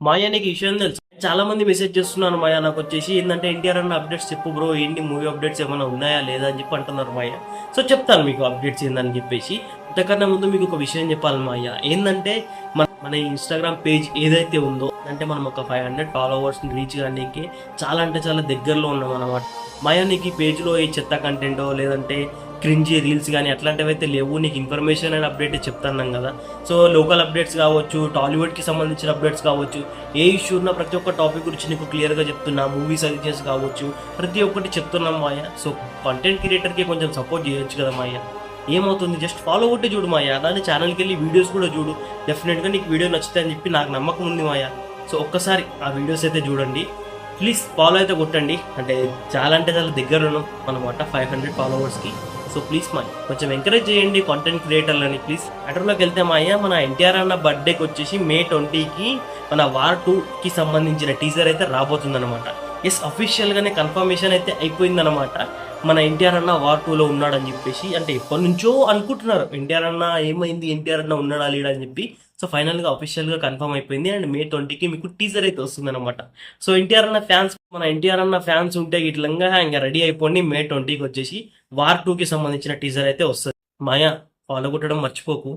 మాయా నీకు ఈ విషయం తెలుసు, చాలా మంది మెసేజ్ చేస్తున్నారు మాయా నాకు వచ్చేసి ఏంటంటే ఎన్టీఆర్ అన్న అప్డేట్స్ చెప్పు బ్రో, ఏంటి మూవీ అప్డేట్స్ ఏమైనా ఉన్నాయా లేదా అని చెప్పి అంటున్నారు మాయా. సో చెప్తాను మీకు అప్డేట్స్ ఏందని చెప్పేసి. అంతకన్నా ముందు మీకు ఒక విషయం చెప్పాలి మాయా, ఏంటంటే మన ఇన్స్టాగ్రామ్ పేజ్ ఏదైతే ఉందో అంటే మనం ఒక 500 ఫాలోవర్స్ని రీచ్ కానీ చాలా అంటే చాలా దగ్గరలో ఉన్నాం అనమాట. మాయా నీకు ఈ పేజ్లో ఏ చెత్త కంటెంటో లేదంటే క్రింజీ రీల్స్ కానీ అట్లాంటివి అయితే లేవు. నీకు ఇన్ఫర్మేషన్ అండ్ అప్డేట్ చెప్తున్నాం కదా. సో లోకల్ అప్డేట్స్ కావచ్చు, టాలీవుడ్కి సంబంధించిన అప్డేట్స్ కావచ్చు, ఏ ఇష్యూ ఉన్న ప్రతి ఒక్క టాపిక్ గురించి నీకు క్లియర్గా చెప్తున్నా. మూవీ సజెషన్స్ కావచ్చు, ప్రతి ఒక్కటి చెప్తున్నాం మాయా. సో కంటెంట్ క్రియేటర్కి కొంచెం సపోర్ట్ చేయొచ్చు కదా మాయా. ఏమవుతుంది, జస్ట్ ఫాలో కొట్టి చూడు మాయా. అలానే ఛానల్కి వెళ్ళి వీడియోస్ కూడా చూడు. డెఫినెట్గా నీకు వీడియో నచ్చుతాయని చెప్పి నాకు నమ్మకం ఉంది మాయా. సో ఒక్కసారి ఆ వీడియోస్ అయితే చూడండి ప్లీజ్. ఫాలో అయితే కొట్టండి, అంటే చాలా దగ్గరలో ఉన్నాం అనమాట 500 ఫాలోవర్స్కి. సో ప్లీజ్ మాయ కొంచెం ఎంకరేజ్ చేయండి కాంటెంట్ క్రియేటర్లని ప్లీజ్. మ్యాటర్లోకి వెళ్తే మాయ, మన ఎన్టీఆర్ అన్న బర్త్డేకి వచ్చేసి May 20కి మన వార్ 2కి సంబంధించిన టీజర్ అయితే రాబోతుంది అనమాట. ఎస్, అఫీషియల్గానే కన్ఫర్మేషన్ అయితే అయిపోయిందనమాట. మన ఎన్టీఆర్ అన్న వార్ 2లో ఉన్నాడని చెప్పేసి. అంటే ఎప్పటి నుంచో అనుకుంటున్నారు ఎన్టీఆర్ అన్న ఏమైంది, ఎన్టీఆర్ అన్న ఉన్నాడా లేడా అని చెప్పి. సో ఫైనల్గా అఫీషియల్గా కన్ఫర్మ్ అయిపోయింది. అండ్ May 20కి మీకు టీజర్ అయితే వస్తుంది అనమాట. సో మన ఎన్టీఆర్ అన్న ఫ్యాన్స్ ఉంటే ఇట్లంగా ఇంకా రెడీ అయిపోండి. May 20కి వచ్చేసి వార్ 2కి సంబంధించిన టీజర్ అయితే వస్తుంది. మాయా ఫాలో కొట్టడం మర్చిపోకు.